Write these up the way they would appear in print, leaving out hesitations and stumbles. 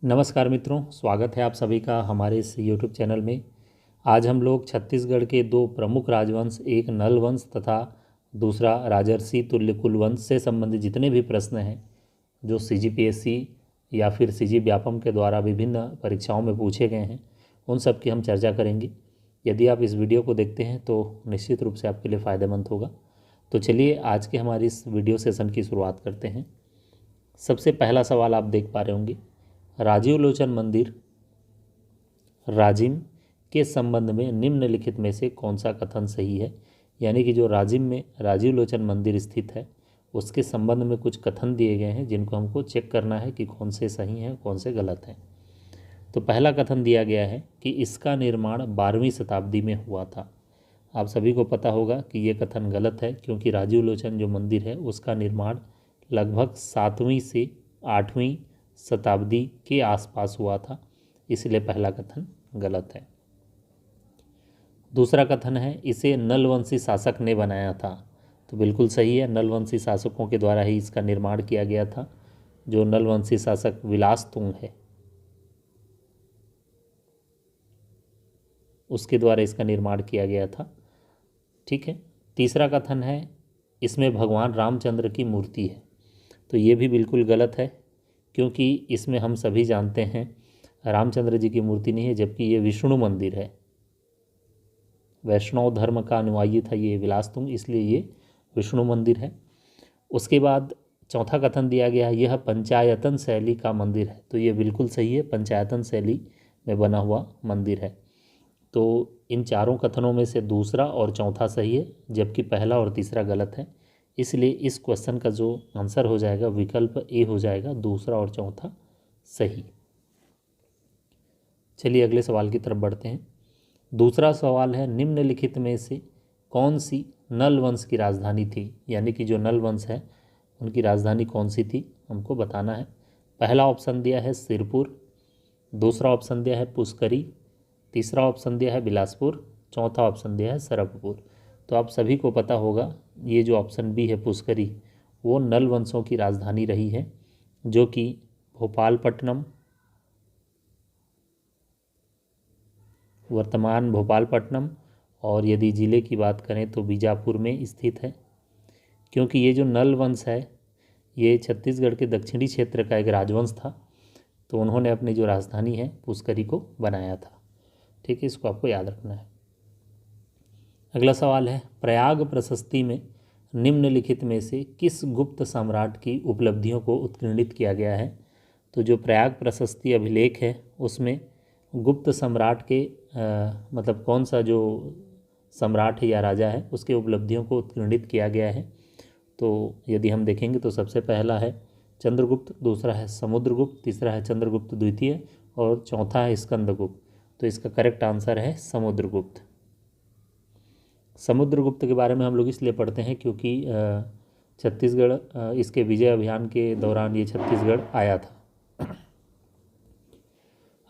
नमस्कार मित्रों, स्वागत है आप सभी का हमारे इस YouTube चैनल में। आज हम लोग छत्तीसगढ़ के दो प्रमुख राजवंश, एक नल वंश तथा दूसरा राजर्षि तुल्यकुल वंश से संबंधित जितने भी प्रश्न हैं जो CGPSC या फिर CG व्यापम के द्वारा विभिन्न परीक्षाओं में पूछे गए हैं, उन सब की हम चर्चा करेंगे। यदि आप इस वीडियो को देखते हैं तो निश्चित रूप से आपके लिए फ़ायदेमंद होगा। तो चलिए आज के हमारी इस वीडियो सेशन की शुरुआत करते हैं। सबसे पहला सवाल आप देख पा रहे होंगे, राजीव लोचन मंदिर राजिम के संबंध में निम्नलिखित में से कौन सा कथन सही है। यानी कि जो राजिम में राजीव लोचन मंदिर स्थित है उसके संबंध में कुछ कथन दिए गए हैं जिनको हमको चेक करना है कि कौन से सही हैं कौन से गलत हैं। तो पहला कथन दिया गया है कि इसका निर्माण 12वीं शताब्दी में हुआ था। आप सभी को पता होगा कि ये कथन गलत है, क्योंकि राजीव लोचन जो मंदिर है उसका निर्माण लगभग 7वीं से 8वीं शताब्दी के आसपास हुआ था, इसलिए पहला कथन गलत है। दूसरा कथन है इसे नलवंशी शासक ने बनाया था। तो बिल्कुल सही है, नलवंशी शासकों के द्वारा ही इसका निर्माण किया गया था। जो नलवंशी शासक विलासतुंग है उसके द्वारा इसका निर्माण किया गया था। ठीक है। तीसरा कथन है इसमें भगवान रामचंद्र की मूर्ति है। तो ये भी बिल्कुल गलत है, क्योंकि इसमें हम सभी जानते हैं रामचंद्र जी की मूर्ति नहीं है, जबकि ये विष्णु मंदिर है। वैष्णव धर्म का अनुयायी था ये विलासतुंग, इसलिए ये विष्णु मंदिर है। उसके बाद चौथा कथन दिया गया है यह पंचायतन शैली का मंदिर है। तो ये बिल्कुल सही है, पंचायतन शैली में बना हुआ मंदिर है। तो इन चारों कथनों में से दूसरा और चौथा सही है, जबकि पहला और तीसरा गलत है। इसलिए इस क्वेश्चन का जो आंसर हो जाएगा विकल्प ए हो जाएगा, दूसरा और चौथा सही। चलिए अगले सवाल की तरफ बढ़ते हैं। दूसरा सवाल है निम्नलिखित में से कौन सी नल वंश की राजधानी थी। यानी कि जो नल वंश है उनकी राजधानी कौन सी थी हमको बताना है। पहला ऑप्शन दिया है सिरपुर, दूसरा ऑप्शन दिया है पुष्करी, तीसरा ऑप्शन दिया है बिलासपुर, चौथा ऑप्शन दिया है सरभपुर। तो आप सभी को पता होगा ये जो ऑप्शन बी है पुष्करी, वो नल वंशों की राजधानी रही है, जो कि भोपालपट्टनम, वर्तमान भोपालपट्टनम, और यदि ज़िले की बात करें तो बीजापुर में स्थित है। क्योंकि ये जो नल वंश है ये छत्तीसगढ़ के दक्षिणी क्षेत्र का एक राजवंश था, तो उन्होंने अपनी जो राजधानी है पुष्करी को बनाया था। ठीक है, इसको आपको याद रखना है। अगला सवाल है प्रयाग प्रशस्ति में निम्नलिखित में से किस गुप्त सम्राट की उपलब्धियों को उत्कीर्णित किया गया है। तो जो प्रयाग प्रशस्ति अभिलेख है उसमें गुप्त सम्राट के मतलब कौन सा जो सम्राट है या राजा है उसके उपलब्धियों को उत्कीर्णित किया गया है। तो यदि हम देखेंगे तो सबसे पहला है चंद्रगुप्त, दूसरा है समुद्रगुप्त, तीसरा है चंद्रगुप्त द्वितीय और चौथा है स्कंदगुप्त। तो इसका करेक्ट आंसर है समुद्रगुप्त। समुद्रगुप्त के बारे में हम लोग इसलिए पढ़ते हैं क्योंकि छत्तीसगढ़ इसके विजय अभियान के दौरान ये छत्तीसगढ़ आया था।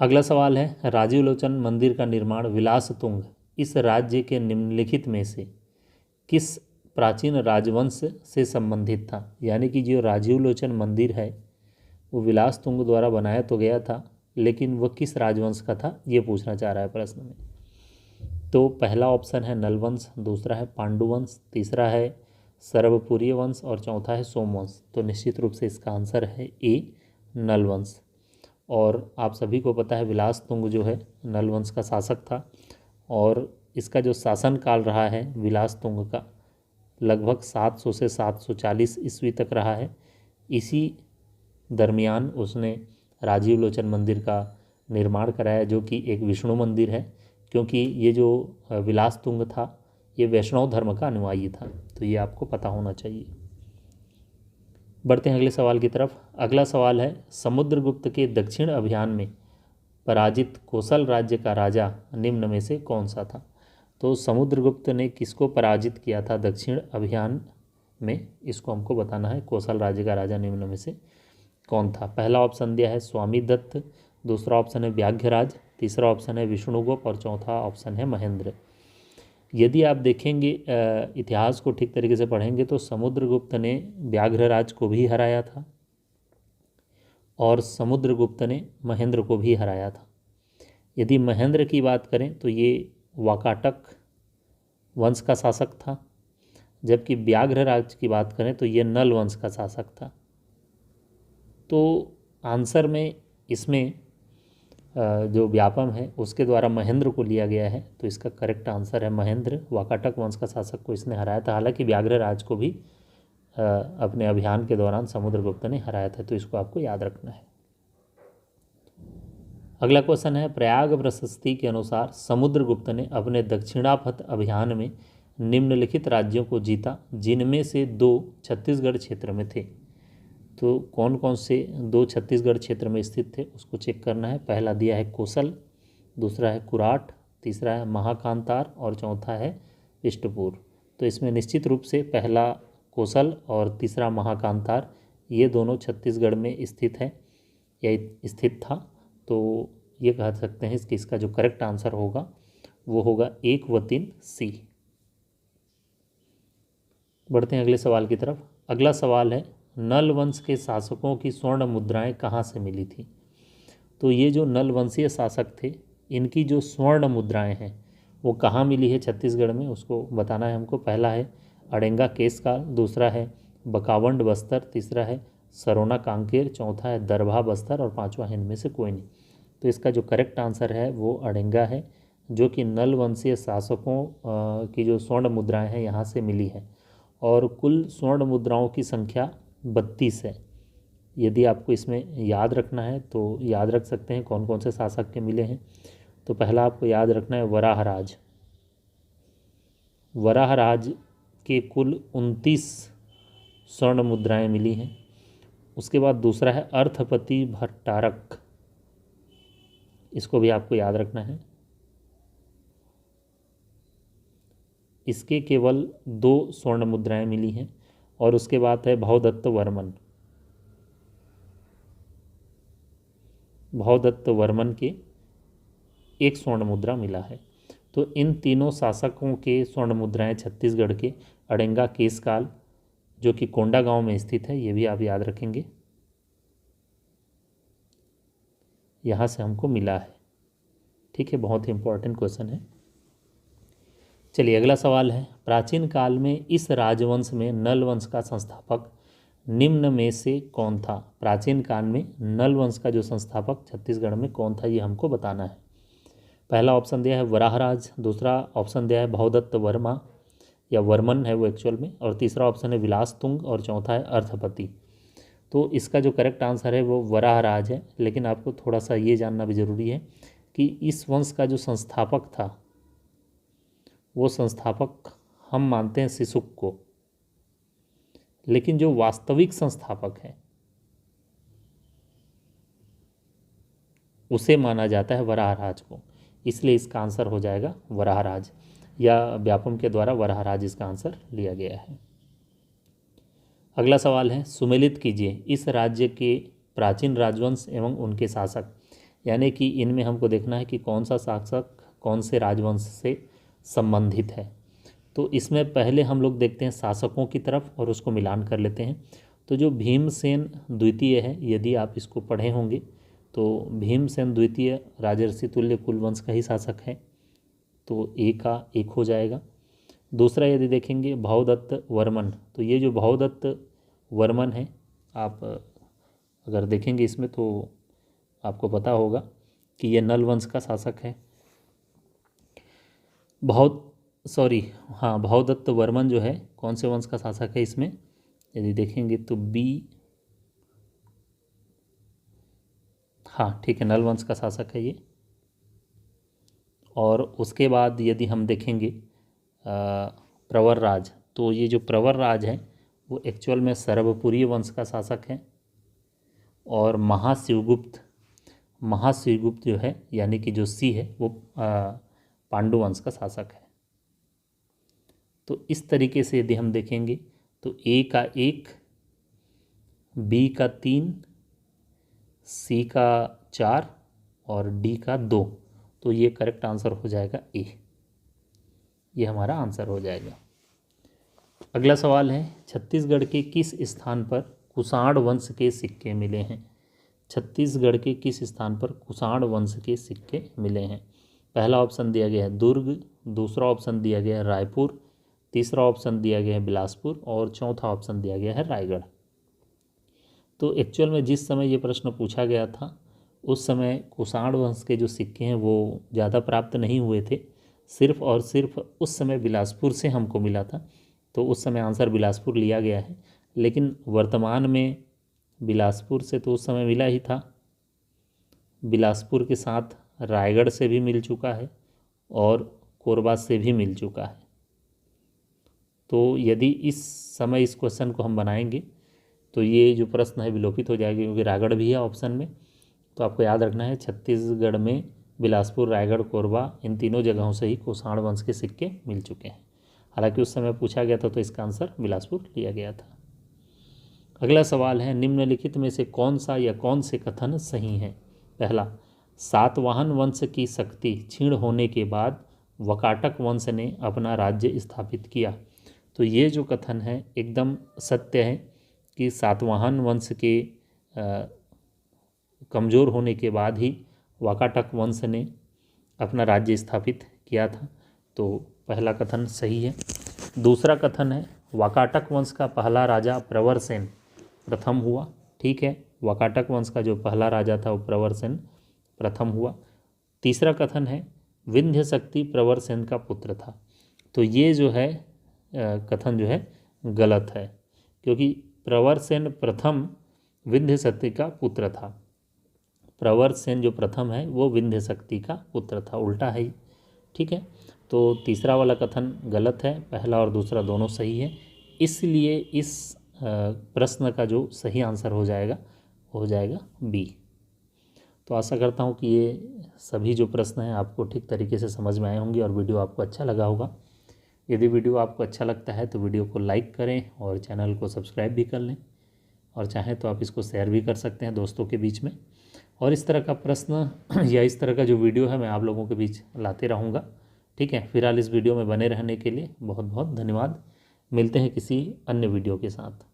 अगला सवाल है राजीव लोचन मंदिर का निर्माण विलासतुंग इस राज्य के निम्नलिखित में से किस प्राचीन राजवंश से संबंधित था। यानी कि जो राजीव लोचन मंदिर है वो विलासतुंग द्वारा बनाया तो गया था, लेकिन वह किस राजवंश का था ये पूछना चाह रहा है प्रश्न में। तो पहला ऑप्शन है नलवंश, दूसरा है पांडुवंश, तीसरा है सरभपुरीय वंश और चौथा है सोमवंश। तो निश्चित रूप से इसका आंसर है ए नलवंश। और आप सभी को पता है विलासतुंग जो है नलवंश का शासक था, और इसका जो शासन काल रहा है विलासतुंग का लगभग 700 से 740 ईस्वी तक रहा है। इसी दरमियान उसने राजीव लोचन मंदिर का निर्माण कराया, जो कि एक विष्णु मंदिर है, क्योंकि ये जो विलासतुंग था ये वैष्णव धर्म का अनुयायी था। तो ये आपको पता होना चाहिए। बढ़ते हैं अगले सवाल की तरफ। अगला सवाल है समुद्रगुप्त के दक्षिण अभियान में पराजित कोसल राज्य का राजा निम्न में से कौन सा था। तो समुद्रगुप्त ने किसको पराजित किया था दक्षिण अभियान में, इसको हमको बताना है। कोसल राज्य का राजा निम्न में से कौन था। पहला ऑप्शन दिया है स्वामी दत्त, दूसरा ऑप्शन है व्याघ्रराज, तीसरा ऑप्शन है विष्णुगुप्त और चौथा ऑप्शन है महेंद्र। यदि आप देखेंगे इतिहास को ठीक तरीके से पढ़ेंगे तो समुद्रगुप्त ने व्याघ्रराज को भी हराया था और समुद्रगुप्त ने महेंद्र को भी हराया था। यदि महेंद्र की बात करें तो ये वाकाटक वंश का शासक था, जबकि व्याघ्रराज की बात करें तो ये नल वंश का शासक था। तो आंसर में इसमें जो व्यापम है उसके द्वारा महेंद्र को लिया गया है, तो इसका करेक्ट आंसर है महेंद्र। वाकाटक वंश का शासक को इसने हराया था। हालांकि व्याघ्रराज को भी अपने अभियान के दौरान समुद्रगुप्त ने हराया था, तो इसको आपको याद रखना है। अगला क्वेश्चन है, प्रयाग प्रशस्ति के अनुसार समुद्रगुप्त ने अपने दक्षिणापथ अभियान में निम्नलिखित राज्यों को जीता, जिनमें से 2 छत्तीसगढ़ क्षेत्र में थे। तो कौन कौन से 2 छत्तीसगढ़ क्षेत्र में स्थित थे उसको चेक करना है। पहला दिया है कोसल, दूसरा है कुराट, तीसरा है महाकांतार और चौथा है इष्टपुर। तो इसमें निश्चित रूप से पहला कोसल और तीसरा महाकांतार ये दोनों छत्तीसगढ़ में स्थित है या स्थित था। तो ये कह सकते हैं कि इसका जो करेक्ट आंसर होगा वो होगा 1 व 3 सी। बढ़ते हैं अगले सवाल की तरफ। अगला सवाल है, नल वंश के शासकों की स्वर्ण मुद्राएं कहाँ से मिली थी। तो ये जो नल वंशीय शासक थे इनकी जो स्वर्ण मुद्राएं हैं वो कहाँ मिली है छत्तीसगढ़ में, उसको बताना है हमको। पहला है अड़ेंगा केसकाल, दूसरा है बकावंड बस्तर, तीसरा है सरोना कांकेर, चौथा है दरभा बस्तर और पांचवा है इनमें से कोई नहीं। तो इसका जो करेक्ट आंसर है वो अड़ेंगा है, जो कि नल वंशीय शासकों की जो स्वर्ण मुद्राएं हैं यहाँ से मिली है। और कुल स्वर्ण मुद्राओं की संख्या 32 है। यदि आपको इसमें याद रखना है तो याद रख सकते हैं कौन कौन से शासक के मिले हैं। तो पहला आपको याद रखना है वराहराज। वराहराज के कुल 29 स्वर्ण मुद्राएं मिली हैं। उसके बाद दूसरा है अर्थपति भट्टारक, इसको भी आपको याद रखना है। इसके केवल 2 स्वर्ण मुद्राएं मिली हैं। और उसके बाद है भवदत्त वर्मन। भवदत्त वर्मन के 1 स्वर्ण मुद्रा मिला है। तो इन तीनों शासकों के स्वर्ण मुद्राएं छत्तीसगढ़ के अड़ेंगा केसकाल जो कि कोंडागांव में स्थित है, ये भी आप याद रखेंगे, यहाँ से हमको मिला है। ठीक है, बहुत ही इंपॉर्टेंट क्वेश्चन है। चलिए अगला सवाल है, प्राचीन काल में इस राजवंश में नल वंश का संस्थापक निम्न में से कौन था। प्राचीन काल में नल वंश का जो संस्थापक छत्तीसगढ़ में कौन था ये हमको बताना है। पहला ऑप्शन दिया है वराहराज, दूसरा ऑप्शन दिया है भवदत्त वर्मा या वर्मन है वो एक्चुअल में, और तीसरा ऑप्शन है विलास तुंग और चौथा है अर्थपति। तो इसका जो करेक्ट आंसर है वो वराहराज है। लेकिन आपको थोड़ा सा ये जानना भी ज़रूरी है कि इस वंश का जो संस्थापक था वो संस्थापक हम मानते हैं सिसुक को, लेकिन जो वास्तविक संस्थापक है उसे माना जाता है वराहराज को। इसलिए इसका आंसर हो जाएगा वराहराज, या व्यापम के द्वारा वराहराज इसका आंसर लिया गया है। अगला सवाल है, सुमेलित कीजिए इस राज्य के प्राचीन राजवंश एवं उनके शासक। यानी कि इनमें हमको देखना है कि कौन सा शासक कौन से राजवंश से संबंधित है। तो इसमें पहले हम लोग देखते हैं शासकों की तरफ और उसको मिलान कर लेते हैं। तो जो भीमसेन द्वितीय है, यदि आप इसको पढ़े होंगे तो भीमसेन द्वितीय राजर्षि तुल्य कुलवंश का ही शासक है, तो ए का 1 हो जाएगा। दूसरा यदि देखेंगे भवदत्त वर्मन, तो ये जो भवदत्त वर्मन है, आप अगर देखेंगे इसमें तो आपको पता होगा कि ये नल वंश का शासक है। भवदत्त वर्मन जो है कौन से वंश का शासक है इसमें यदि देखेंगे तो बी, हाँ ठीक है, नल वंश का शासक है ये। और उसके बाद यदि हम देखेंगे प्रवरराज, तो ये जो प्रवरराज है वो एक्चुअल में सर्वपुरी वंश का शासक है। और महाशिवगुप्त जो है यानी कि जो सी है वो पांडु वंश का शासक है। तो इस तरीके से यदि हम देखेंगे तो ए का 1, बी का 3, सी का 4 और डी का 2, तो ये करेक्ट आंसर हो जाएगा ए। ये हमारा आंसर हो जाएगा। अगला सवाल है, छत्तीसगढ़ के किस स्थान पर कुषाण वंश के सिक्के मिले हैं। छत्तीसगढ़ के किस स्थान पर कुषाण वंश के सिक्के मिले हैं? पहला ऑप्शन दिया गया है दुर्ग, दूसरा ऑप्शन दिया गया है रायपुर, तीसरा ऑप्शन दिया गया है बिलासपुर और चौथा ऑप्शन दिया गया है रायगढ़। तो एक्चुअल में जिस समय ये प्रश्न पूछा गया था उस समय कुषाण वंश के जो सिक्के हैं वो ज़्यादा प्राप्त नहीं हुए थे, सिर्फ और सिर्फ उस समय बिलासपुर से हमको मिला था, तो उस समय आंसर बिलासपुर लिया गया है। लेकिन वर्तमान में बिलासपुर से तो उस समय मिला ही था, बिलासपुर के साथ रायगढ़ से भी मिल चुका है और कोरबा से भी मिल चुका है। तो यदि इस समय इस क्वेश्चन को हम बनाएंगे तो ये जो प्रश्न है विलोपित हो जाएगा, क्योंकि रायगढ़ भी है ऑप्शन में। तो आपको याद रखना है छत्तीसगढ़ में बिलासपुर, रायगढ़, कोरबा इन तीनों जगहों से ही कुषाण वंश के सिक्के मिल चुके हैं। हालांकि उस समय पूछा गया था तो इसका आंसर बिलासपुर लिया गया था। अगला सवाल है, निम्नलिखित में से कौन सा या कौन से कथन सही हैं? पहला, सातवाहन वंश की शक्ति क्षीण होने के बाद वकाटक वंश ने अपना राज्य स्थापित किया। तो ये जो कथन है एकदम सत्य है कि सातवाहन वंश के कमज़ोर होने के बाद ही वाकाटक वंश ने अपना राज्य स्थापित किया था। तो पहला कथन सही है। दूसरा कथन है, वाकाटक वंश का पहला राजा प्रवरसेन प्रथम हुआ। ठीक है, वाकाटक वंश का जो पहला राजा था वो प्रवरसेन प्रथम हुआ। तीसरा कथन है, विंध्य शक्ति प्रवरसेन का पुत्र था। तो ये जो है कथन जो है गलत है, क्योंकि प्रवरसेन प्रथम विंध्य शक्ति का पुत्र था। प्रवरसेन जो प्रथम है वो विंध्य शक्ति का पुत्र था, उल्टा है। ठीक है, तो तीसरा वाला कथन गलत है, पहला और दूसरा दोनों सही है। इसलिए इस प्रश्न का जो सही आंसर हो जाएगा बी। तो आशा करता हूँ कि ये सभी जो प्रश्न हैं आपको ठीक तरीके से समझ में आए होंगे और वीडियो आपको अच्छा लगा होगा। यदि वीडियो आपको अच्छा लगता है तो वीडियो को लाइक करें और चैनल को सब्सक्राइब भी कर लें, और चाहें तो आप इसको शेयर भी कर सकते हैं दोस्तों के बीच में। और इस तरह का प्रश्न या इस तरह का जो वीडियो है मैं आप लोगों के बीच लाते रहूँगा। ठीक है, फिलहाल इस वीडियो में बने रहने के लिए बहुत बहुत धन्यवाद। मिलते हैं किसी अन्य वीडियो के साथ।